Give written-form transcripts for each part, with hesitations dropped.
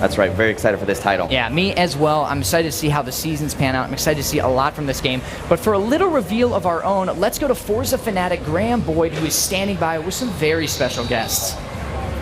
That's right, very excited for this title. Yeah, me as well. I'm excited to see how the seasons pan out. I'm excited to see a lot from this game. But for a little reveal of our own, let's go to Forza fanatic Graham Boyd, who is standing by with some very special guests.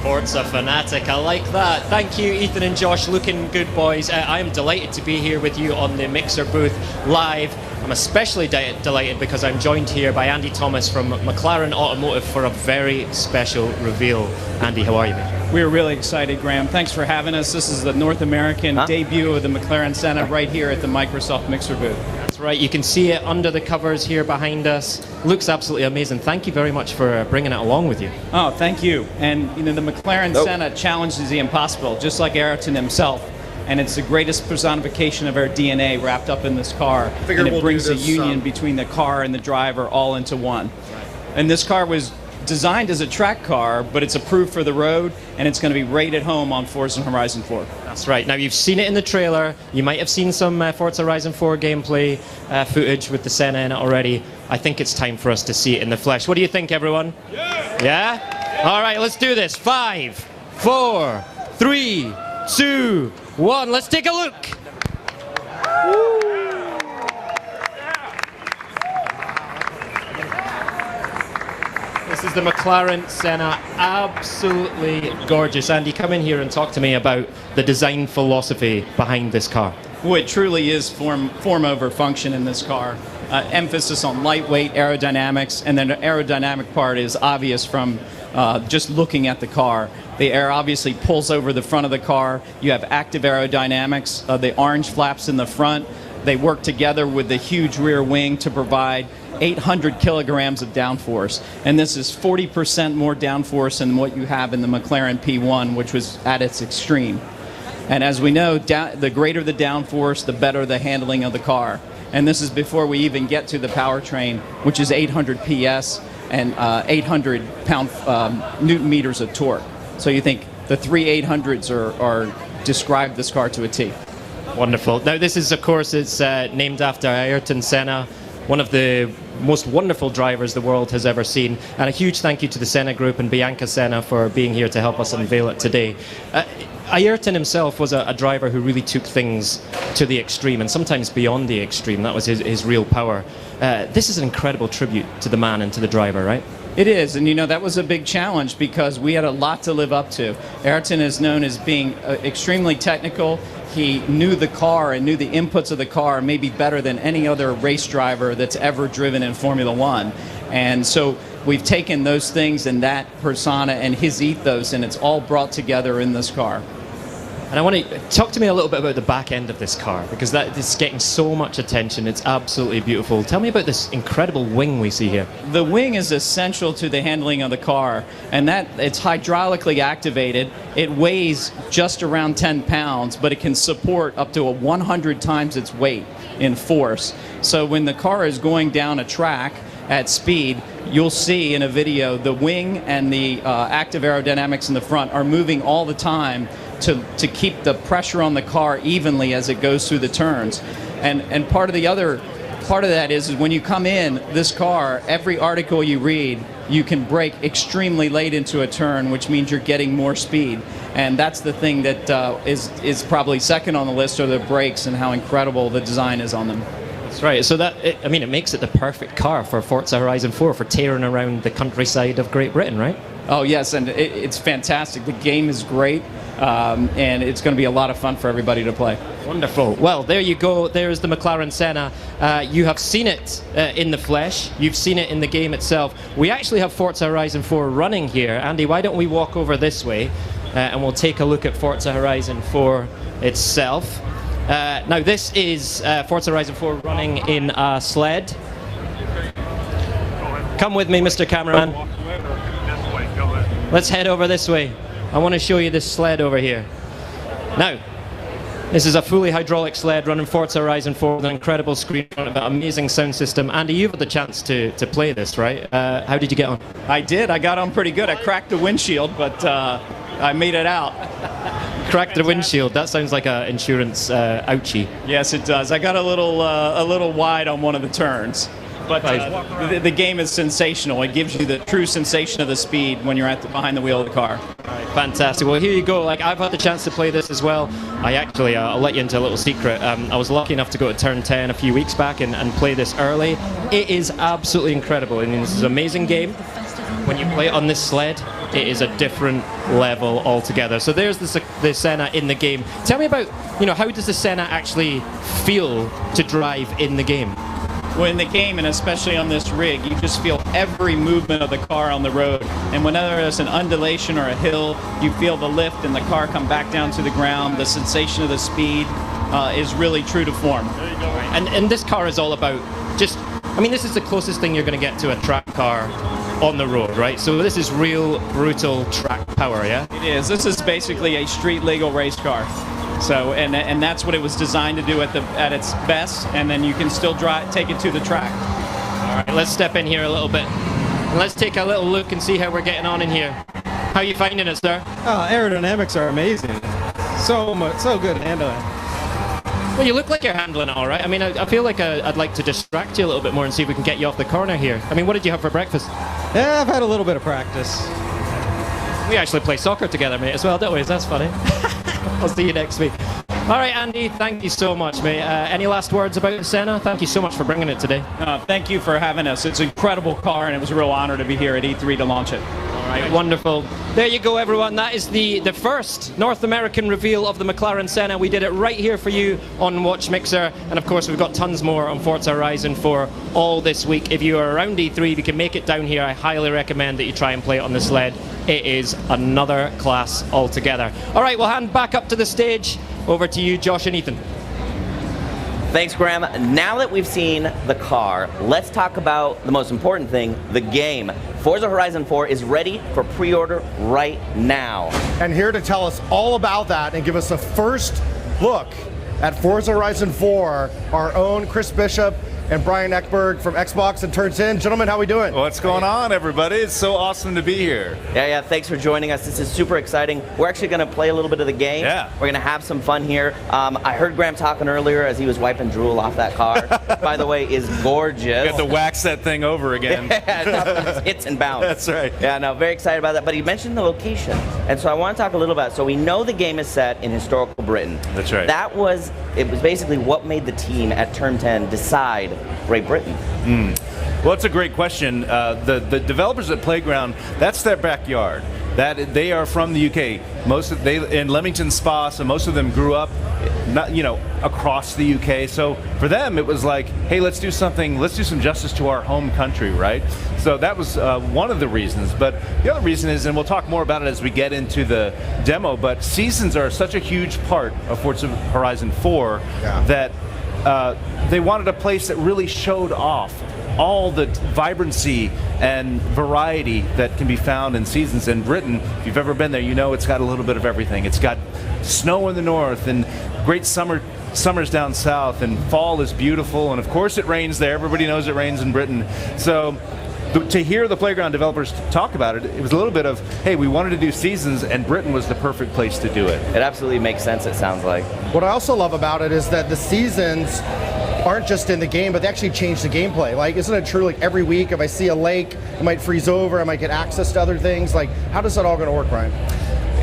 Forza fanatic, I like that. Thank you, Ethan and Josh, looking good, boys. I am delighted to be here with you on the Mixer booth live. I'm especially delighted because I'm joined here by Andy Thomas from McLaren Automotive for a very special reveal. Andy, how are you, mate? We're really excited, Graham. Thanks for having us. This is the North American debut of the McLaren Senna right here at the Microsoft Mixer booth. That's right. You can see it under the covers here behind us. Looks absolutely amazing. Thank you very much for bringing it along with you. Oh, thank you. And you know, the McLaren Senna challenges the impossible, just like Ayrton himself. And it's the greatest personification of our DNA wrapped up in this car. And it brings a union between the car and the driver all into one. Right. And this car was designed as a track car, but it's approved for the road, and it's going to be right at home on Forza Horizon 4. That's right. Now, you've seen it in the trailer. You might have seen some Forza Horizon 4 gameplay footage with the Senna in it already. I think it's time for us to see it in the flesh. What do you think, everyone? Yeah? Yeah? All right, let's do this. 5, 4, 3, 2, 1. Let's take a look. This is the McLaren Senna, absolutely gorgeous. Andy, come in here and talk to me about the design philosophy behind this car. Well, it truly is form over function in this car. Emphasis on lightweight aerodynamics, and then the aerodynamic part is obvious from just looking at the car. The air obviously pulls over the front of the car. You have active aerodynamics, the orange flaps in the front. They work together with the huge rear wing to provide 800 kilograms of downforce, and this is 40% more downforce than what you have in the McLaren P1, which was at its extreme. And as we know, the greater the downforce, the better the handling of the car. And this is before we even get to the powertrain, which is 800 PS and 800 Newton meters of torque. So you think the three 800s are describe this car to a T. Wonderful. Now this is, of course, it's named after Ayrton Senna, one of the most wonderful drivers the world has ever seen. And a huge thank you to the Senna Group and Bianca Senna for being here to help us unveil it today. Ayrton himself was a driver who really took things to the extreme, and sometimes beyond the extreme. That was his real power. This is an incredible tribute to the man and to the driver, right? It is, and you know, that was a big challenge because we had a lot to live up to. Ayrton is known as being extremely technical. He knew the car and knew the inputs of the car maybe better than any other race driver that's ever driven in Formula One. And so we've taken those things and that persona and his ethos, and it's all brought together in this car. And I want to talk to me a little bit about the back end of this car, because that is getting so much attention. It's absolutely beautiful. Tell me about this incredible wing we see here. The wing is essential to the handling of the car, and that it's hydraulically activated. It weighs just around 10 pounds, but it can support up to 100 times its weight in force. So when the car is going down a track at speed, you'll see in a video the wing and the active aerodynamics in the front are moving all the time to keep the pressure on the car evenly as it goes through the turns. And part of that is when you come in this car, every article you read, you can brake extremely late into a turn, which means you're getting more speed. And that's the thing that is probably second on the list, are the brakes and how incredible the design is on them. That's right. So I mean, it makes it the perfect car for Forza Horizon 4 for tearing around the countryside of Great Britain, right? Oh yes, and it's fantastic. The game is great, and it's going to be a lot of fun for everybody to play. Wonderful. Well, there you go. There's the McLaren Senna. You have seen it in the flesh. You've seen it in the game itself. We actually have Forza Horizon 4 running here. Andy, why don't we walk over this way, and we'll take a look at Forza Horizon 4 itself. Now this is Forza Horizon 4 running in a sled. Come with me, Mr. Cameraman. Let's head over this way. I want to show you this sled over here. Now, this is a fully hydraulic sled running Forza Horizon 4 with an incredible screen on it, an amazing sound system. Andy, you've had the chance to play this, right? How did you get on? I did. I got on pretty good. I cracked the windshield, but I made it out. Cracked the windshield. That sounds like an insurance ouchie. Yes, it does. I got a little wide on one of the turns. But the game is sensational. It gives you the true sensation of the speed when you're behind the wheel of the car. Right. Fantastic. Well, here you go. Like, I've had the chance to play this as well. I actually, I'll let you into a little secret. I was lucky enough to go to Turn 10 a few weeks back and play this early. It is absolutely incredible. I mean, this is an amazing game. When you play it on this sled, it is a different level altogether. So there's the Senna in the game. Tell me about, how does the Senna actually feel to drive in the game? Well, in the game, and especially on this rig, you just feel every movement of the car on the road. And whenever there's an undulation or a hill, you feel the lift and the car come back down to the ground. The sensation of the speed is really true to form. And this car is all about this is the closest thing you're going to get to a track car on the road, right? So this is real brutal track power, yeah? It is. This is basically a street legal race car. So, and that's what it was designed to do at its best, and then you can still take it to the track. All right, let's step in here a little bit. And let's take a little look and see how we're getting on in here. How are you finding it, sir? Aerodynamics are amazing. So good at handling. Well, you look like you're handling it all right. I mean, I feel like I'd like to distract you a little bit more and see if we can get you off the corner here. I mean, what did you have for breakfast? Yeah, I've had a little bit of practice. We actually play soccer together, mate, as well, don't we? That's funny. I'll see you next week. All right, Andy, thank you so much, mate. Any last words about the Senna? Thank you so much for bringing it today. Thank you for having us. It's an incredible car, and it was a real honor to be here at E3 to launch it. All right, wonderful. There you go, everyone. That is the first North American reveal of the Mclaren Senna. We did it right here for you on Watch Mixer. And of course, we've got tons more on Forza Horizon for all this week. If you are around E3, if you can make it down here, I highly recommend that you try and play it on the sled. It is another class altogether. All right, we'll hand back up to the stage. Over to you, Josh and Ethan. Thanks, Graham. Now that we've seen the car, let's talk about the most important thing, the game. Forza Horizon 4 is ready for pre-order right now. And here to tell us all about that and give us a first look at Forza Horizon 4, our own Chris Bishop and Brian Eckberg from Xbox and Turn 10. Gentlemen, how we doing? What's going on, everybody? It's so awesome to be here. Yeah, thanks for joining us. This is super exciting. We're actually going to play a little bit of the game. Yeah. We're going to have some fun here. I heard Graham talking earlier as he was wiping drool off that car. By the way, is gorgeous. You have to wax that thing over again. Yeah, hits and bounce. That's right. Yeah, no, very excited about that. But he mentioned the location. And so I want to talk a little about it. So we know the game is set in historical Britain. That's right. It was basically what made the team at Turn 10 decide Great Britain. Well, it's a great question. The developers at Playground, that's their backyard. That they are from the UK. They in Leamington Spa, so most of them grew up, across the UK. So for them, it was like, hey, let's do some justice to our home country, right? So that was one of the reasons. But the other reason is, and we'll talk more about it as we get into the demo, but seasons are such a huge part of Forza Horizon 4 that they wanted a place that really showed off all the vibrancy and variety that can be found in seasons in Britain. If you've ever been there, you know it's got a little bit of everything. It's got snow in the north and great summers down south, and fall is beautiful, and of course it rains there. Everybody knows it rains in Britain. So to hear the Playground developers talk about it, it was a little bit of, hey, we wanted to do seasons, and Britain was the perfect place to do it. It absolutely makes sense, it sounds like. What I also love about it is that the seasons aren't just in the game, but they actually change the gameplay. Like, isn't it true, like every week if I see a lake, it might freeze over, I might get access to other things? Like, how does that all going to work, Ryan?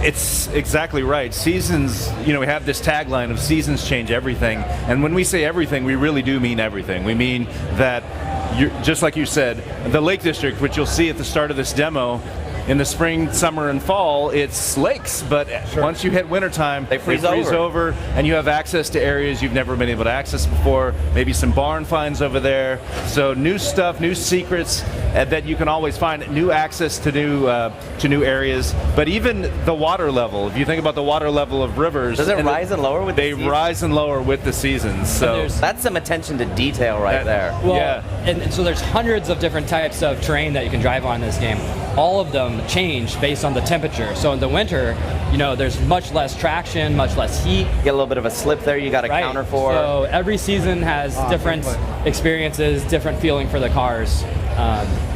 It's exactly right. Seasons, we have this tagline of seasons change everything. And when we say everything, we really do mean everything. We mean that, just like you said, the Lake District, which you'll see at the start of this demo, in the spring, summer, and fall, it's lakes, but once you hit wintertime, they freeze over, and you have access to areas you've never been able to access before, maybe some barn finds over there. So new stuff, new secrets that you can always find, new access to new areas. But even the water level, if you think about the water level of rivers, does it rise and lower with the seasons? They rise and lower with the seasons. So that's some attention to detail right there. Well, yeah. And so there's hundreds of different types of terrain that you can drive on in this game. All of them change based on the temperature. So in the winter, there's much less traction, much less heat. You get a little bit of a slip there you got to counter for. So every season has different experiences, different feeling for the cars.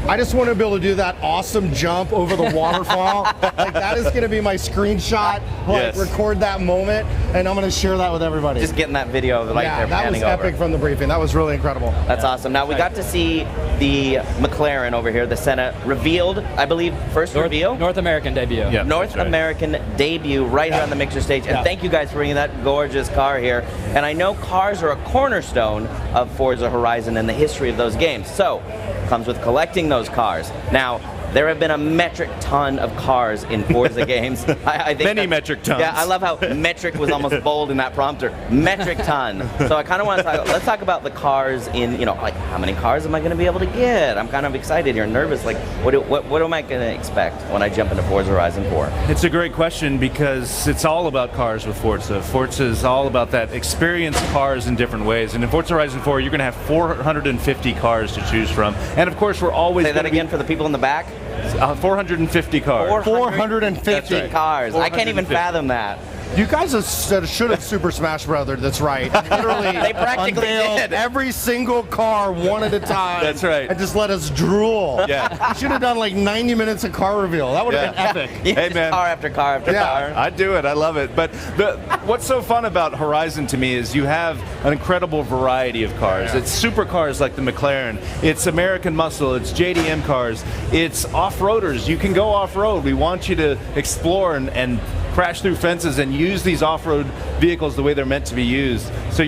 I just want to be able to do that awesome jump over the waterfall. Like that is going to be my screenshot. Like record that moment, and I'm going to share that with everybody. Just getting that video of like they're that was panning epic over. from the briefing. That was really incredible. That's awesome. Now we got to see the McLaren over here, the Senna, revealed, I believe, first reveal? North American debut. Yeah, North American debut right here on the Mixer stage. And thank you guys for bringing that gorgeous car here. And I know cars are a cornerstone of Forza Horizon and the history of those games. So, comes with collecting those cars. Now, there have been a metric ton of cars in Forza games. I think Many metric tons. Yeah, I love how metric was almost bold in that prompter. Metric ton. So I kind of want to talk. Let's talk about the cars in, you know, like how many cars am I going to be able to get? I'm kind of excited here, nervous. Like, what am I going to expect when I jump into Forza Horizon 4? It's a great question because it's all about cars with Forza. Forza is all about that experience cars in different ways. And in Forza Horizon 4, you're going to have 450 cars to choose from. And of course, we're always Say that again for the people in the back. 450 cars. 450 cars. I can't even fathom that. You guys should have Super Smash Brothers. That's right. Literally, They practically unveiled did. every single car one at a time. That's right. And just let us drool. Yeah. You should have done like 90 minutes of car reveal. That would have been epic. Yeah, Hey, just man. car after car after car. I do it. I love it. But what's so fun about Horizon to me is you have an incredible variety of cars. It's supercars like the McLaren. It's American muscle. It's JDM cars. It's off-roaders. You can go off-road. We want you to explore and crash through fences and use these off-road vehicles the way they're meant to be used. So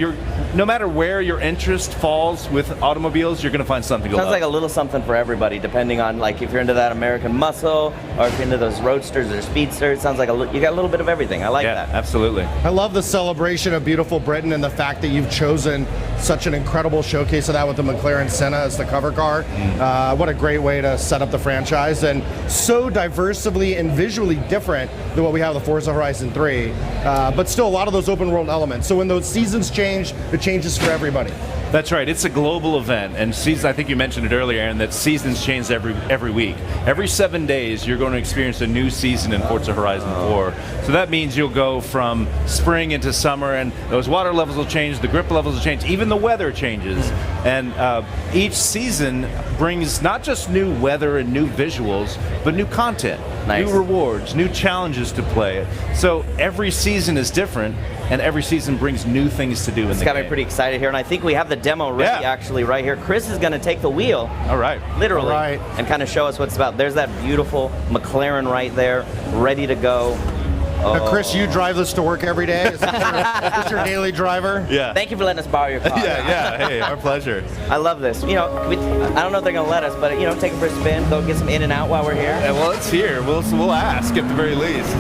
no matter where your interest falls with automobiles, you're going to find something to Sounds love. like a little something for everybody, depending on like if you're into that American muscle or if you're into those roadsters or speedsters. Sounds like you got a little bit of everything. I like that. Absolutely. I love the celebration of beautiful Britain and the fact that you've chosen such an incredible showcase of that with the McLaren Senna as the cover car. What a great way to set up the franchise, and so diversely and visually different than what we have with the Forza Horizon 3, but still a lot of those open world elements. So when those seasons change, it changes for everybody. That's right. It's a global event, and I think you mentioned it earlier, Aaron, that seasons change every week. Every 7 days, you're going to experience a new season in Forza Horizon 4. So that means you'll go from spring into summer, and those water levels will change, the grip levels will change, even the weather changes. And each season brings not just new weather and new visuals, but new content, new rewards, new challenges to play. So every season is different, and every season brings new things to do in the game. It's got me pretty excited here, and I think we have the demo ready actually right here. Chris is going to take the wheel. All right. Literally. All right. And kind of show us what it's about. There's that beautiful McLaren right there, ready to go. Now, Chris, you drive this to work every day? Is this your daily driver? Yeah. Thank you for letting us borrow your car. Yeah. Hey, our pleasure. I love this. You know, I don't know if they're going to let us, but, you know, take it for a spin, go get some in and out while we're here. Yeah, well, it's here. We'll ask at the very least.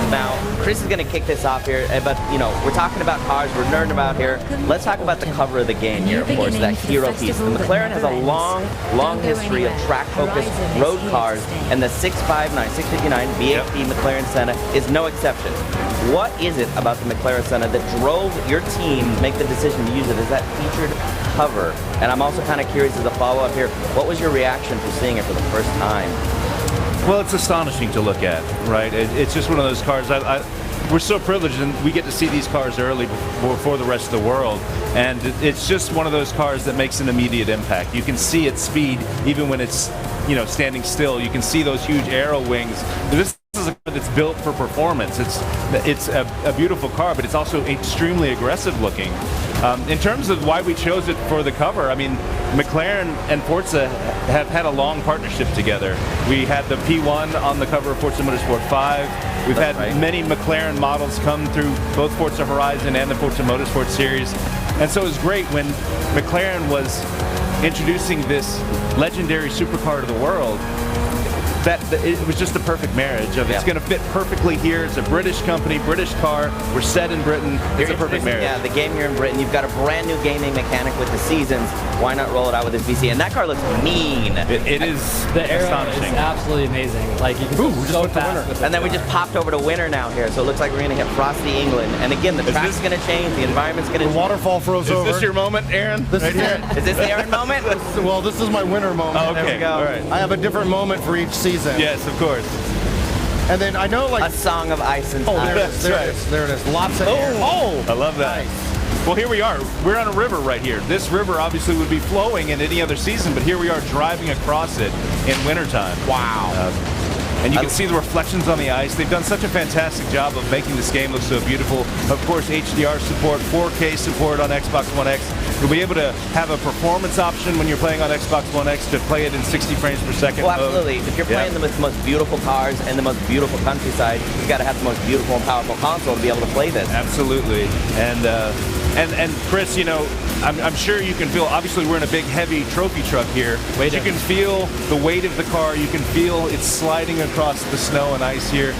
Now, Chris is going to kick this off here, but, you know, we're talking about cars, we're nerding about here. Let's talk about the cover of the game here, of course, that hero piece. The McLaren has a long history of track-focused road cars, and the 659 VHD McLaren Senna is no exception. What is it about the McLaren Senna that drove your team to make the decision to use it as that featured cover? And I'm also kind of curious as a follow-up here, what was your reaction to seeing it for the first time? Well, it's astonishing to look at, right? It's just one of those cars. We're so privileged, and we get to see these cars early before the rest of the world. And it's just one of those cars that makes an immediate impact. You can see its speed even when it's, standing still. You can see those huge aero wings. This is a car that's built for performance. It's a beautiful car, but it's also extremely aggressive looking. In terms of why we chose it for the cover, I mean, McLaren and Forza have had a long partnership together. We had the P1 on the cover of Forza Motorsport 5. We've had many McLaren models come through both Forza Horizon and the Forza Motorsport series. And so it was great when McLaren was introducing this legendary supercar to the world. That it was just the perfect marriage of it's going to fit perfectly here. It's a British company, British car. We're set in Britain. It's a perfect marriage. Yeah, the game here in Britain. You've got a brand new gaming mechanic with the seasons. Why not roll it out with this VC? And that car looks mean. It is the aero astonishing. is absolutely amazing. Like you can go so fast with and then we just popped over to winter now here, so it looks like we're going to hit frosty England. And again, the track's going to change, the environment's going to change. The waterfall froze over. Is this your moment, Aaron? This is it. Is this the Aaron moment? Well, this is my winter moment. Oh, okay. There we go. All right. I have a different moment for each season. Yes, of course. And then I know, like, A song of ice and there time. it is. There it is. There it is. Lots of air. Oh, I love that. nice. Well, here we are. We're on a river right here. This river obviously would be flowing in any other season, but here we are driving across it in wintertime. Wow. And you can see the reflections on the ice. They've done such a fantastic job of making this game look so beautiful. Of course, HDR support, 4K support on Xbox One X. You'll be able to have a performance option when you're playing on Xbox One X to play it in 60 frames per second. Well, absolutely. If you're playing them with the most beautiful cars and the most beautiful countryside, you've got to have the most beautiful and powerful console to be able to play this. Absolutely. And Chris, you know, I'm sure you can feel, obviously we're in a big heavy trophy truck here. You can feel the weight of the car. You can feel it sliding across the snow and ice here.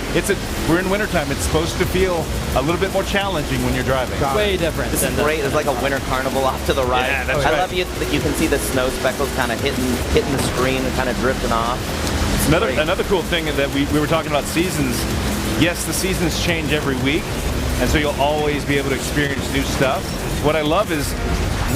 We're in wintertime. It's supposed to feel a little bit more challenging when you're driving. Way different. This is great. It's like a winter carnival off to the right. Yeah, that's I right. love you that you can see the snow speckles kind of hitting the screen and kind of drifting off. Another cool thing that we were talking about seasons. Yes, the seasons change every week, and so you'll always be able to experience new stuff. What I love is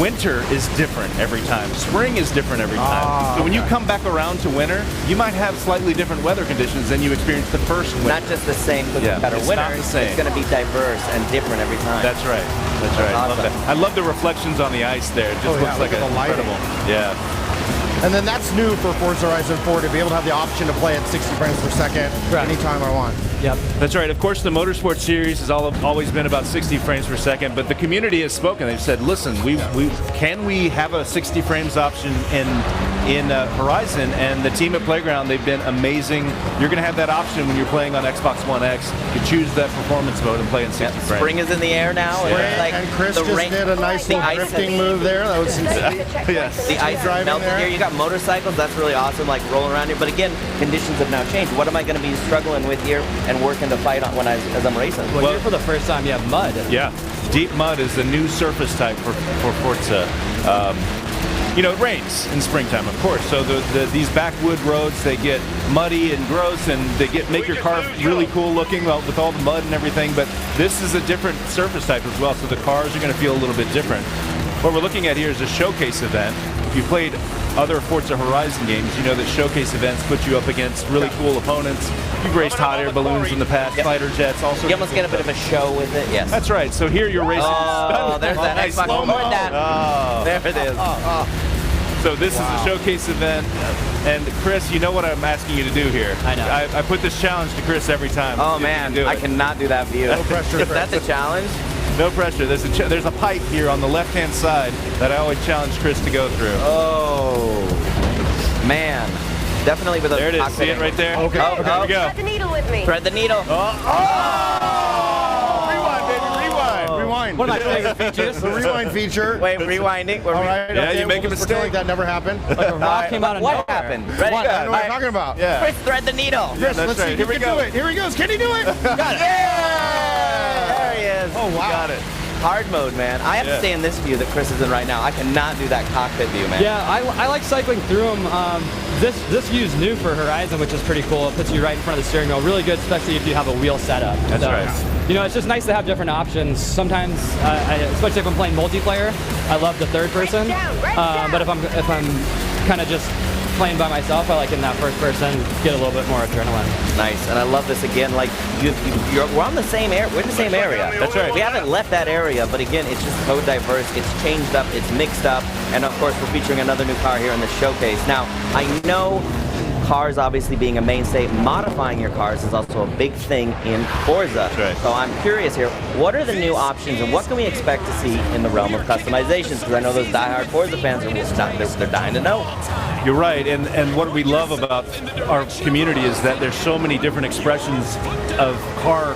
winter is different every time. Spring is different every time. So when you come back around to winter, you might have slightly different weather conditions than you experienced the first winter. Not just the same cookie cutter it's winter. not the same. It's going to be diverse and different every time. That's right. That's right. I love Awesome. that. I love the reflections on the ice there. It just looks like look at the lighting. incredible. Yeah. And then that's new for Forza Horizon 4 to be able to have the option to play at 60 frames per second anytime I want. Yep. That's right. Of course, the Motorsport series has always been about 60 frames per second, but the community has spoken. They've said, listen, can we have a 60 frames option in Horizon? And the team at Playground, they've been amazing. You're going to have that option when you're playing on Xbox One X. You choose that performance mode and play in 60 frames. Spring is in the air now. And Chris just did a nice little drifting move there. That was Yes. The ice is melted here. You got motorcycles. That's really awesome, like rolling around here. But again, conditions have now changed. What am I going to be struggling with here and working to fight on as I'm racing? Well, here for the first time, you have mud. Yeah. Deep mud is the new surface type for Forza. You know, it rains in springtime, of course. So these backwood roads, they get muddy and gross, and they make your car really cool looking with all the mud and everything. But this is a different surface type as well, so the cars are going to feel a little bit different. What we're looking at here is a showcase event. If you played other Forza Horizon games, you know that showcase events put you up against really cool opponents. You've raced hot air balloons in the past, fighter jets, all sorts of You almost get a bit of a show with it, yes. That's right. So here you're racing. Oh, there's that nice Xbox. slow-mo. Put that. There it is. So this is a showcase event, and Chris, you know what I'm asking you to do here. I know. I put this challenge to Chris every time. Oh See if you man, can do I it. cannot do that for you. No pressure, If Chris. that's a challenge, No pressure. There's a pipe here on the left-hand side that I always challenge Chris to go through. oh man, definitely with a There it is. cockpit See it angle. right there? Okay. Oh, Here we go. Thread the needle with me. Thread the needle. Rewind, baby, rewind. Rewind. One of my favorite features. The rewind feature. Wait, rewinding. We're All right. Yeah, okay, you make a we'll just pretend mistake. like that never happened. Like a rock came out of What nowhere. happened? Ready? I don't know what All you're talking about. Yeah. Chris, thread the needle. Chris, That's let's right. see if Here he we can go. do it. Here he goes. Can he do it? Got it. There he is. Oh, wow. Got it. Hard mode, man. I have to Yeah. stay in this view that Chris is in right now. I cannot do that cockpit view, man. Yeah, I like cycling through them. This view is new for Horizon, which is pretty cool. It puts you right in front of the steering wheel. Really good, especially if you have a wheel setup. That's right. You know, it's just nice to have different options. Sometimes, especially if I'm playing multiplayer, I love the third person. But if I'm kind of just playing by myself, I like in that first person, get a little bit more adrenaline. Nice, and I love this again. Like we're on the same area. We're in the same area. That's right. We haven't left that area, but again, it's just so diverse. It's changed up. It's mixed up, and of course, we're featuring another new car here in the showcase. Now, I know cars obviously being a mainstay, modifying your cars is also a big thing in Forza. right. So I'm curious here, what are the new options and what can we expect to see in the realm of customizations? Because I know those diehard Forza fans they're dying to know. You're right, and what we love about our community is that there's so many different expressions of car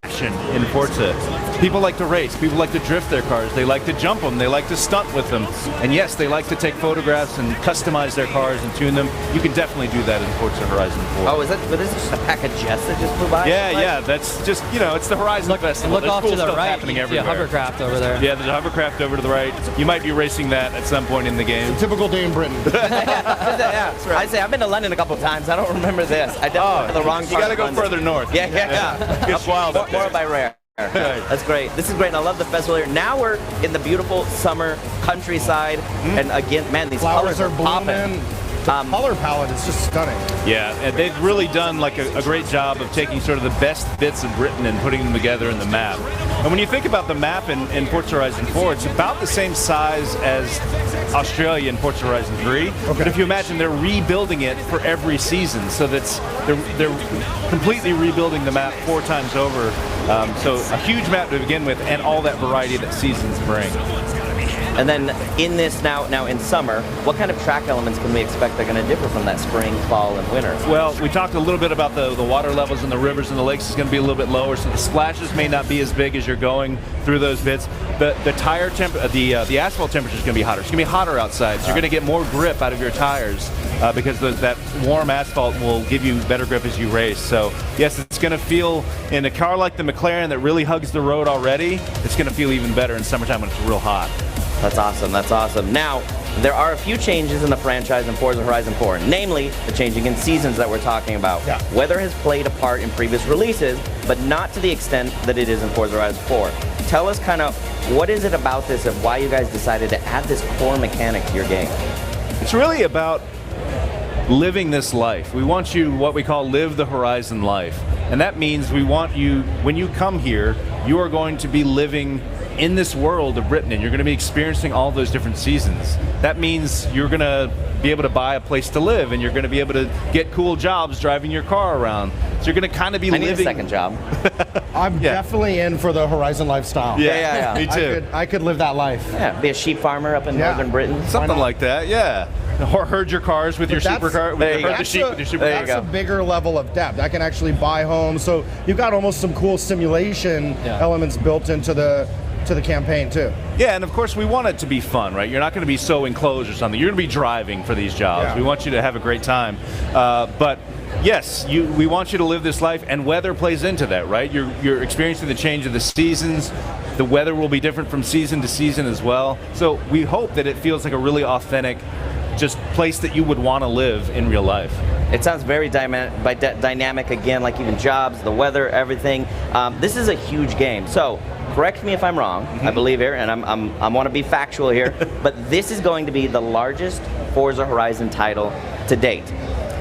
action in Forza. People like to race, people like to drift their cars, they like to jump them, they like to stunt with them, and yes, they like to take photographs and customize their cars and tune them. You can definitely do that in Forza Horizon 4. Oh, was this just a pack of jets that just flew by? Yeah, that's just, you know, it's the Horizon Festival. Look There's off cool to the stuff right, happening you see a everywhere. hovercraft over there. Yeah, there's a hovercraft over to the right. You might be racing that at some point in the game. Typical day in Britain. Yeah, I'd say I've been to London a couple times. I don't remember this. I definitely went to the wrong You part gotta of go London. further north. Yeah. It's wild up More there. by rare. That's great. This is great, and I love the festival here. Now we're in the beautiful summer countryside, and again, man, these Flowers colors are popping. blooming. Color palette is just stunning. Yeah, and they've really done like a great job of taking sort of the best bits of Britain and putting them together in the map. And when you think about the map in Forza Horizon 4, it's about the same size as Australia in Forza Horizon 3. Okay. But if you imagine, they're rebuilding it for every season, so that's they're completely rebuilding the map 4 times over. So a huge map to begin with, and all that variety that seasons bring. And then in this now in summer, what kind of track elements can we expect that are going to differ from that spring, fall, and winter? Well, we talked a little bit about the water levels in the rivers and the lakes is going to be a little bit lower, so the splashes may not be as big as you're going through those bits. The tire the asphalt temperature is going to be hotter. It's going to be hotter outside, so you're going to get more grip out of your tires because that warm asphalt will give you better grip as you race. So yes, it's going to feel, in a car like the McLaren that really hugs the road already, it's going to feel even better in summertime when it's real hot. That's awesome, that's awesome. Now, there are a few changes in the franchise in Forza Horizon 4, namely the changing in seasons that we're talking about. Yeah. Weather has played a part in previous releases, but not to the extent that it is in Forza Horizon 4. Tell us kind of, what is it about this and why you guys decided to add this core mechanic to your game? It's really about living this life. We want you what we call live the Horizon life. And that means we want you, when you come here, you are going to be living in this world of Britain, and you're going to be experiencing all those different seasons. That means you're going to be able to buy a place to live, and you're going to be able to get cool jobs driving your car around. So you're going to kind of be living. I need a second job. I'm definitely in for the Horizon lifestyle. Yeah. Me too. I could live that life. Yeah, be a sheep farmer up in northern Britain. Something like that, yeah. Or herd your cars with your supercar. Herd the sheep with your supercar. There you That's a bigger level of depth. I can actually buy homes. So you've got almost some cool simulation elements built into the campaign too. Yeah, and of course we want it to be fun, right? You're not going to be so enclosed or something. You're going to be driving for these jobs. Yeah. We want you to have a great time. But yes, we want you to live this life, and weather plays into that, right? You're experiencing the change of the seasons. The weather will be different from season to season as well. So we hope that it feels like a really authentic, just place that you would want to live in real life. It sounds very dynamic again, like even jobs, the weather, everything. This is a huge game. So correct me if I'm wrong. I believe here, and I want to be factual here, but this is going to be the largest Forza Horizon title to date.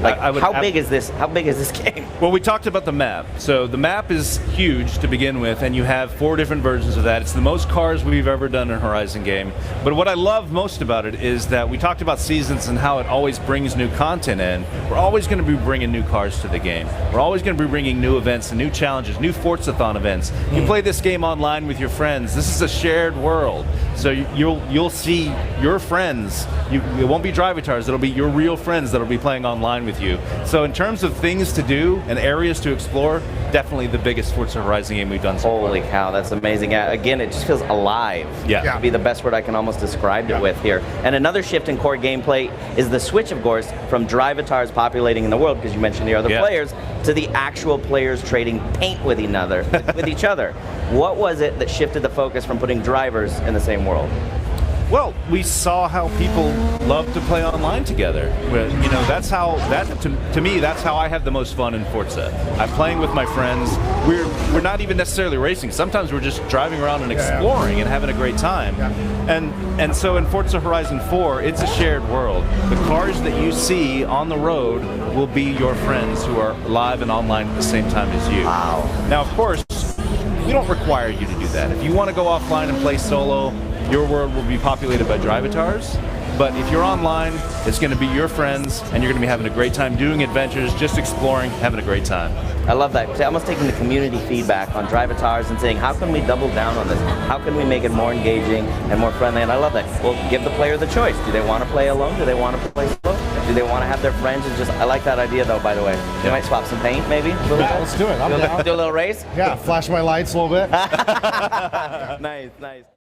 Like, how big is this? How big is this game? Well, we talked about the map. So the map is huge to begin with, and you have 4 different versions of that. It's the most cars we've ever done in a Horizon game. But what I love most about it is that we talked about seasons and how it always brings new content in. We're always going to be bringing new cars to the game. We're always going to be bringing new events and new challenges, new Forzathon events. You play this game online with your friends. This is a shared world. So you'll see your friends. It won't be drivatars. It'll be your real friends that'll be playing online with you. So in terms of things to do and areas to explore, definitely the biggest Forza Horizon game we've done so far. Holy cow, that's amazing. Yeah, again, it just feels alive. Yeah. Would be the best word I can almost describe it with here. And another shift in core gameplay is the switch, of course, from drivatars populating in the world, because you mentioned the other players, to the actual players trading paint with each other. What was it that shifted the focus from putting drivers in the same world? Well, we saw how people love to play online together. You know, to me, that's how I have the most fun in Forza. I'm playing with my friends. We're not even necessarily racing. Sometimes we're just driving around and exploring and having a great time. And so in Forza Horizon 4, it's a shared world. The cars that you see on the road will be your friends who are live and online at the same time as you. Wow. Now, of course, we don't require you to do that. If you want to go offline and play solo, your world will be populated by drivatars. But if you're online, it's going to be your friends, and you're going to be having a great time doing adventures, just exploring, having a great time. I love that. Almost taking the community feedback on drivatars and saying, how can we double down on this? How can we make it more engaging and more friendly? And I love that. Well, give the player the choice. Do they want to play alone? Do they want to play solo? Do they want to have their friends? And just, I like that idea, though, by the way. They might swap some paint, maybe? Let's do it. I'm down. Do a little race? Yeah, flash my lights a little bit. Nice, nice.